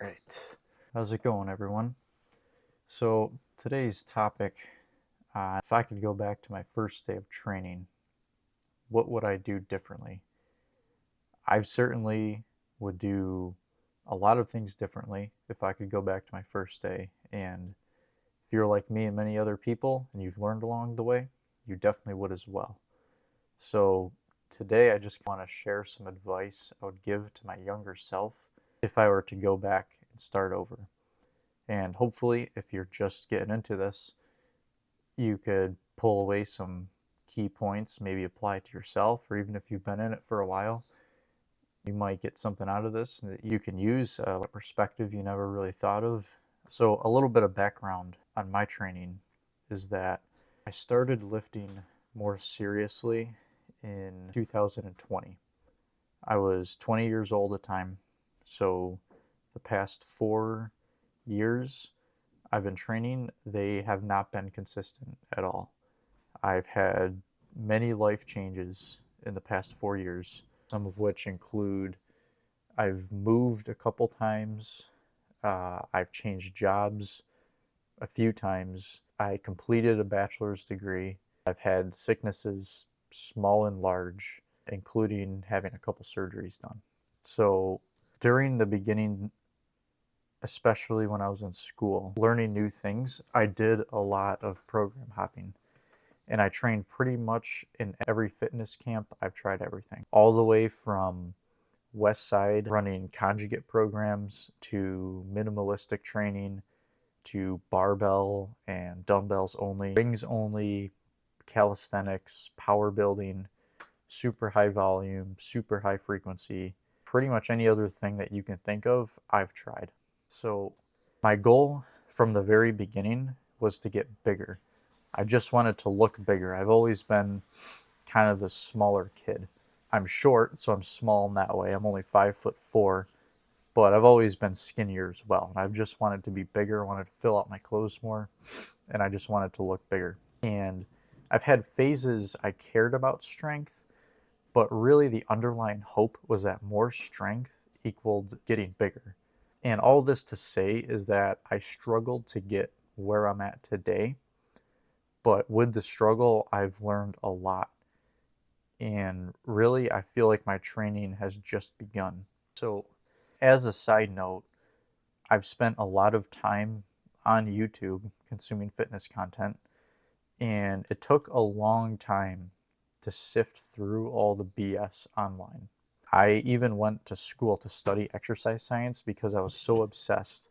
right. How's it going, everyone? So, today's topic, if I could go back to my first day of training, what would I do differently? I certainly would do a lot of things differently if I could go back to my first day. And if you're like me and many other people and you've learned along the way, you definitely would as well. So, today I just want to share some advice I would give to my younger self if I were to go back and start over. And hopefully, if you're just getting into this, you could pull away some key points, maybe apply it to yourself, or even if you've been in it for a while, you might get something out of this that you can use a perspective you never really thought of. So, a little bit of background on my training is that I started lifting more seriously in 2020. I was 20 years old at the time, so the past 4 years I've been training, they have not been consistent at all. I've had many life changes in the past 4 years, some of which include I've moved a couple times, I've changed jobs a few times, I completed a bachelor's degree, I've had sicknesses small and large, including having a couple surgeries done. So during the beginning, especially when I was in school, learning new things, I did a lot of program hopping. And I trained pretty much in every fitness camp. I've tried everything, all the way from West Side running conjugate programs to minimalistic training to barbell and dumbbells only, rings only, calisthenics, power building, super high volume, super high frequency. Pretty much any other thing that you can think of, I've tried. So, my goal from the very beginning was to get bigger. I just wanted to look bigger. I've always been kind of the smaller kid. I'm short, so I'm small in that way. I'm only 5'4", but I've always been skinnier as well. And I've just wanted to be bigger, I wanted to fill out my clothes more, and I just wanted to look bigger. And I've had phases I cared about strength, but really the underlying hope was that more strength equaled getting bigger. And all this to say is that I struggled to get where I'm at today, but with the struggle, I've learned a lot. And really, I feel like my training has just begun. So, as a side note, I've spent a lot of time on YouTube consuming fitness content, and it took a long time to sift through all the BS online. I even went to school to study exercise science because I was so obsessed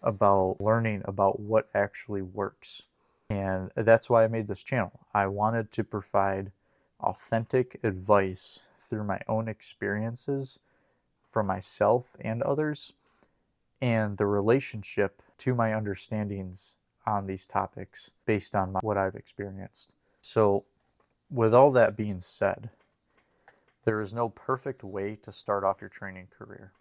about learning about what actually works. And that's why I made this channel. I wanted to provide authentic advice through my own experiences for myself and others, and the relationship to my understandings on these topics based on what I've experienced. So, with all that being said, there is no perfect way to start off your training career.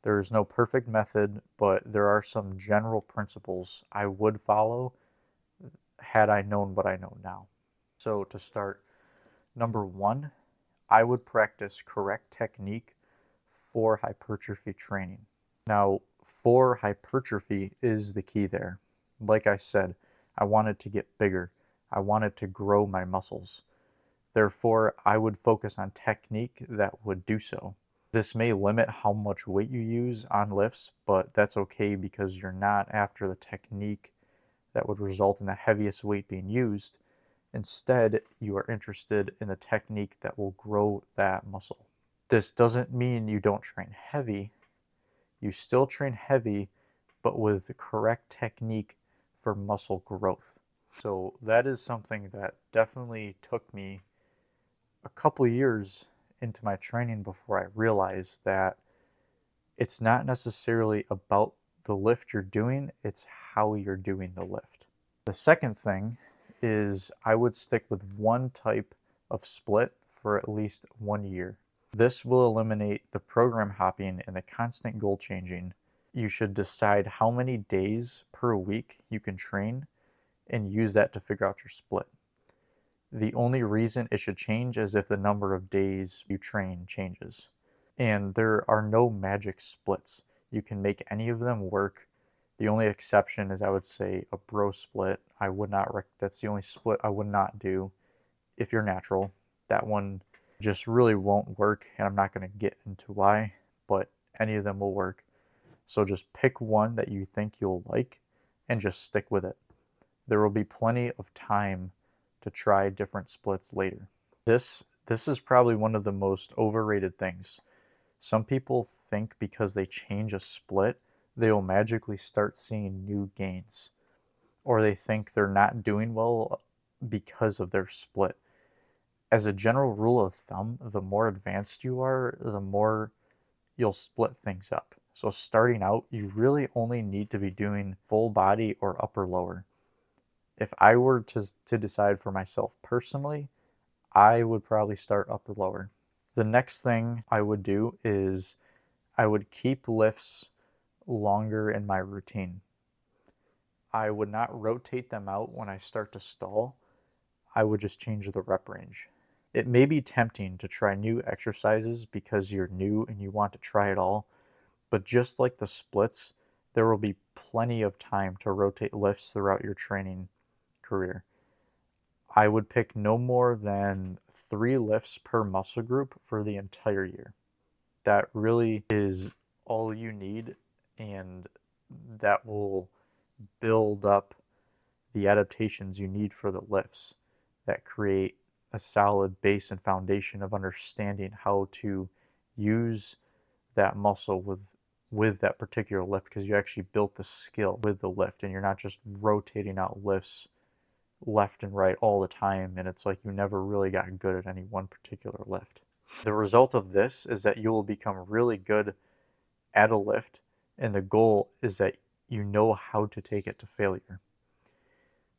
There is no perfect method, but there are some general principles I would follow had I known what I know now. So, to start, number one, I would practice correct technique for hypertrophy training. Now, for hypertrophy is the key there. Like I said, I wanted to get bigger. I wanted to grow my muscles. Therefore, I would focus on technique that would do so. This may limit how much weight you use on lifts, but that's okay because you're not after the technique that would result in the heaviest weight being used. Instead, you are interested in the technique that will grow that muscle. This doesn't mean you don't train heavy. You still train heavy, but with the correct technique for muscle growth. So that is something that definitely took me a couple years into my training before I realized that it's not necessarily about the lift you're doing, it's how you're doing the lift. The second thing is I would stick with one type of split for at least 1 year. This will eliminate the program hopping and the constant goal changing. You should decide how many days per week you can train and use that to figure out your split. The only reason it should change is if the number of days you train changes. And there are no magic splits. You can make any of them work. The only exception is, I would say, a bro split. I would not that's the only split I would not do if you're natural. That one just really won't work, and I'm not going to get into why, but any of them will work. So just pick one that you think you'll like and just stick with it. There will be plenty of time to try different splits later. This is probably one of the most overrated things. Some people think because they change a split, they will magically start seeing new gains, or they think they're not doing well because of their split. As a general rule of thumb, the more advanced you are, the more you'll split things up. So starting out, you really only need to be doing full body or upper lower. If I were to decide for myself personally, I would probably start upper lower. The next thing I would do is I would keep lifts longer in my routine. I would not rotate them out when I start to stall. I would just change the rep range. It may be tempting to try new exercises because you're new and you want to try it all, but just like the splits, there will be plenty of time to rotate lifts throughout your training career. I would pick no more than 3 lifts per muscle group for the entire year. That really is all you need, and that will build up the adaptations you need for the lifts that create a solid base and foundation of understanding how to use that muscle with that particular lift, because you actually built the skill with the lift and you're not just rotating out lifts left and right all the time, and it's like you never really got good at any one particular lift. The result of this is that you will become really good at a lift, and the goal is that you know how to take it to failure.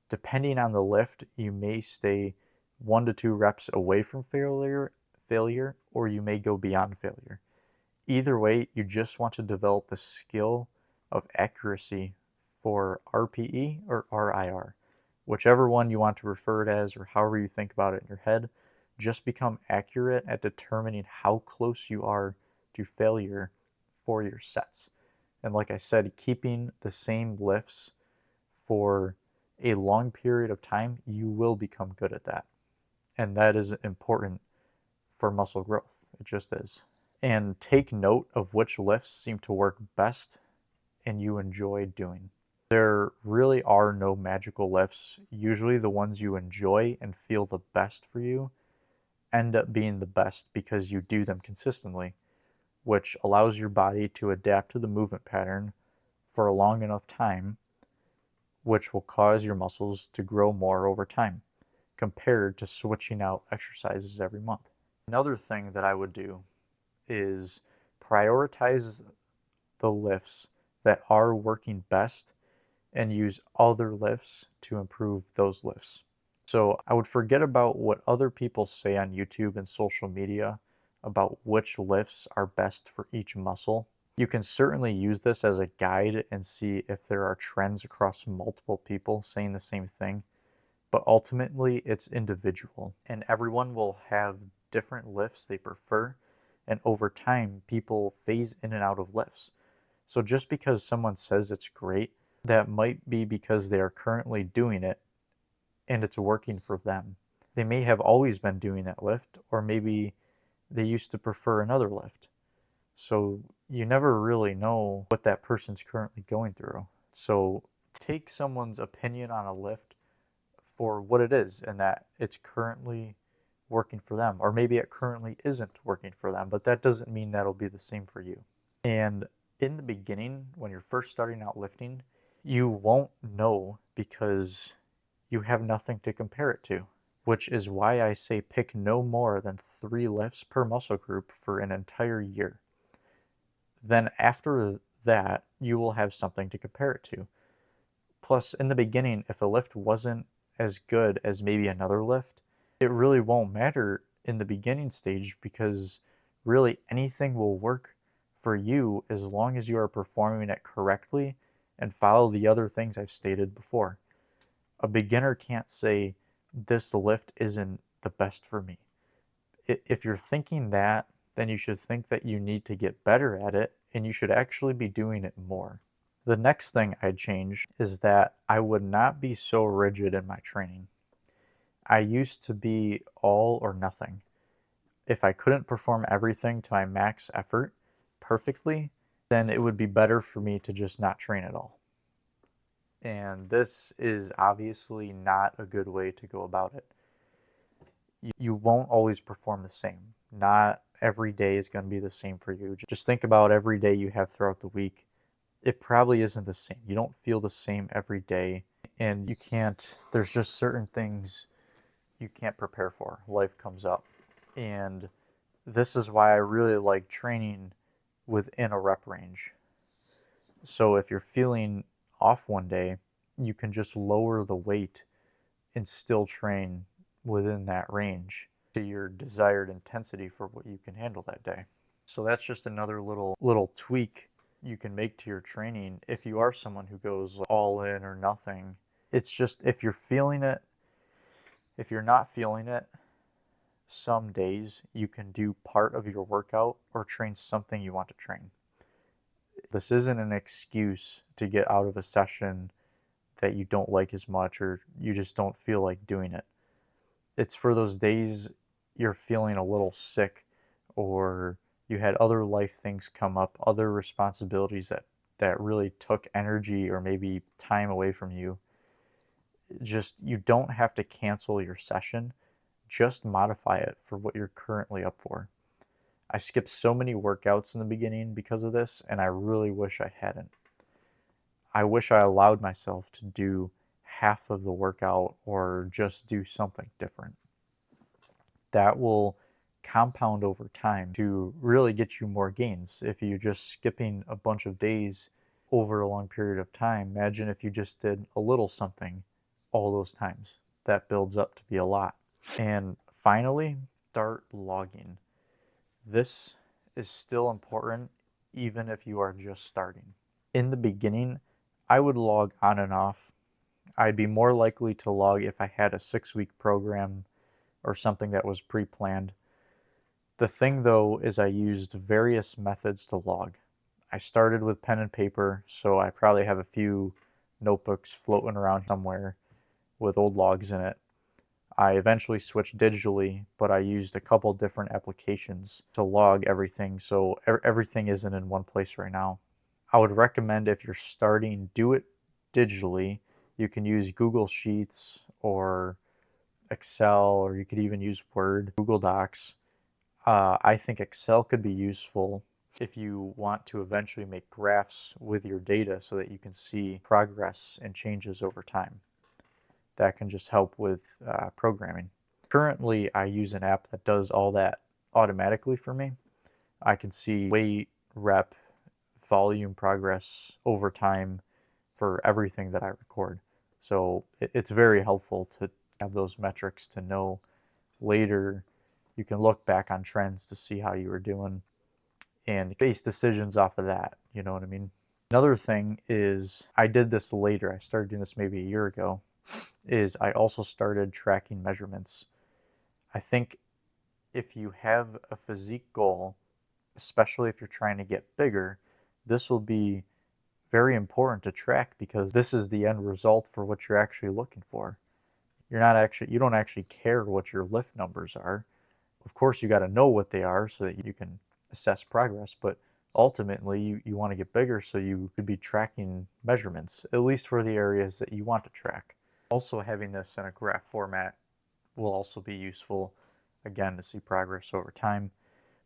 Depending on the lift, you may stay 1 to 2 reps away from failure, or you may go beyond failure. Either way, you just want to develop the skill of accuracy for RPE or RIR. Whichever one you want to refer it as, or however you think about it in your head, just become accurate at determining how close you are to failure for your sets. And like I said, keeping the same lifts for a long period of time, you will become good at that. And that is important for muscle growth. It just is. And take note of which lifts seem to work best and you enjoy doing. There really are no magical lifts. Usually the ones you enjoy and feel the best for you end up being the best because you do them consistently, which allows your body to adapt to the movement pattern for a long enough time, which will cause your muscles to grow more over time compared to switching out exercises every month. Another thing that I would do is prioritize the lifts that are working best and use other lifts to improve those lifts. So I would forget about what other people say on YouTube and social media about which lifts are best for each muscle. You can certainly use this as a guide and see if there are trends across multiple people saying the same thing, but ultimately it's individual and everyone will have different lifts they prefer, and over time people phase in and out of lifts. So just because someone says it's great, that might be because they are currently doing it and it's working for them. They may have always been doing that lift, or maybe they used to prefer another lift. So you never really know what that person's currently going through. So take someone's opinion on a lift for what it is, and that it's currently working for them, or maybe it currently isn't working for them, but that doesn't mean that'll be the same for you. And in the beginning, when you're first starting out lifting, you won't know because you have nothing to compare it to, which is why I say pick no more than 3 lifts per muscle group for an entire year. Then after that, you will have something to compare it to. Plus, in the beginning, if a lift wasn't as good as maybe another lift, it really won't matter in the beginning stage, because really anything will work for you as long as you are performing it correctly and follow the other things I've stated before. A beginner can't say, this lift isn't the best for me. If you're thinking that, then you should think that you need to get better at it and you should actually be doing it more. The next thing I'd change is that I would not be so rigid in my training. I used to be all or nothing. If I couldn't perform everything to my max effort perfectly, then it would be better for me to just not train at all. And this is obviously not a good way to go about it. You won't always perform the same. Not every day is going to be the same for you. Just think about every day you have throughout the week. It probably isn't the same. You don't feel the same every day, and there's just certain things you can't prepare for. Life comes up. And this is why I really like training within a rep range. So if you're feeling off one day, you can just lower the weight and still train within that range to your desired intensity for what you can handle that day. So that's just another little tweak you can make to your training if you are someone who goes all in or nothing. It's just if you're feeling it, if you're not feeling it, some days you can do part of your workout or train something you want to train. This isn't an excuse to get out of a session that you don't like as much or you just don't feel like doing it. It's for those days you're feeling a little sick or you had other life things come up, other responsibilities that really took energy or maybe time away from you. Just you don't have to cancel your session. Just modify it for what you're currently up for. I skipped so many workouts in the beginning because of this, and I really wish I hadn't. I wish I allowed myself to do half of the workout or just do something different. That will compound over time to really get you more gains. If you're just skipping a bunch of days over a long period of time, imagine if you just did a little something all those times. That builds up to be a lot. And finally, start logging. This is still important even if you are just starting. In the beginning, I would log on and off. I'd be more likely to log if I had a 6-week program or something that was pre-planned. The thing though is I used various methods to log. I started with pen and paper, so I probably have a few notebooks floating around somewhere with old logs in it. I eventually switched digitally, but I used a couple different applications to log everything, so everything isn't in one place right now. I would recommend if you're starting, do it digitally. You can use Google Sheets or Excel, or you could even use Word, Google Docs. I think Excel could be useful if you want to eventually make graphs with your data so that you can see progress and changes over time. That can just help with programming. Currently, I use an app that does all that automatically for me. I can see weight, rep, volume progress over time for everything that I record. So it's very helpful to have those metrics to know later. You can look back on trends to see how you were doing and base decisions off of that. You know what I mean? Another thing is I did this later. I started doing this maybe a year ago. Is I also started tracking measurements. I think if you have a physique goal, especially if you're trying to get bigger, this will be very important to track because this is the end result for what you're actually looking for. You don't actually care what your lift numbers are. Of course, you got to know what they are so that you can assess progress, but ultimately you want to get bigger, so you could be tracking measurements, at least for the areas that you want to track. Also, having this in a graph format will also be useful, again, to see progress over time.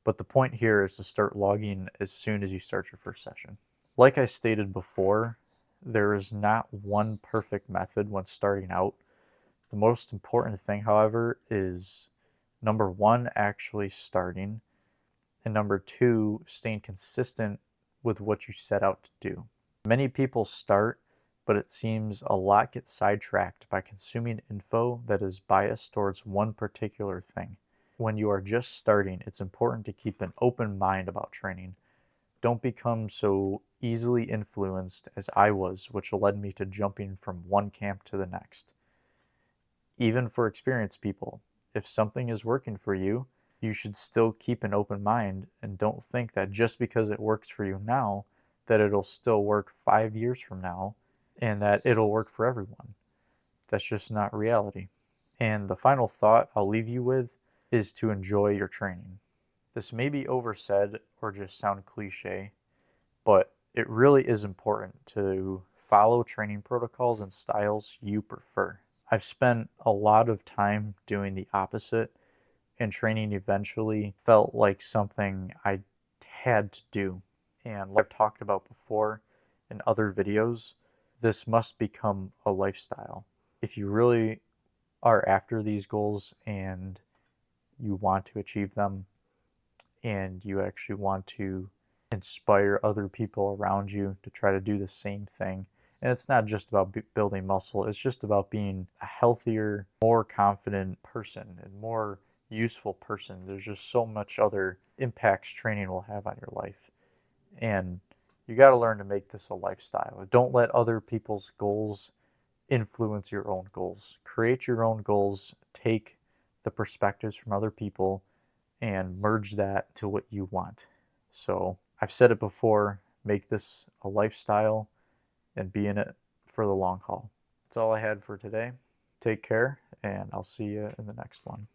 But the point here is to start logging as soon as you start your first session. Like I stated before, there is not one perfect method when starting out. The most important thing, however, is number one, actually starting, and number two, staying consistent with what you set out to do. Many people start, but it seems a lot gets sidetracked by consuming info that is biased towards one particular thing. When you are just starting, it's important to keep an open mind about training. Don't become so easily influenced as I was, which led me to jumping from one camp to the next. Even for experienced people, if something is working for you, you should still keep an open mind and don't think that just because it works for you now, that it'll still work 5 years from now and that it'll work for everyone. That's just not reality. And the final thought I'll leave you with is to enjoy your training. This may be oversaid or just sound cliche, but it really is important to follow training protocols and styles you prefer. I've spent a lot of time doing the opposite, and training eventually felt like something I had to do. And like I've talked about before in other videos, this must become a lifestyle. If you really are after these goals and you want to achieve them and you actually want to inspire other people around you to try to do the same thing. And it's not just about building muscle, it's just about being a healthier, more confident person and more useful person. There's just so much other impacts training will have on your life. And you got to learn to make this a lifestyle. Don't let other people's goals influence your own goals. Create your own goals, take the perspectives from other people, and merge that to what you want. So I've said it before, make this a lifestyle and be in it for the long haul. That's all I had for today. Take care, and I'll see you in the next one.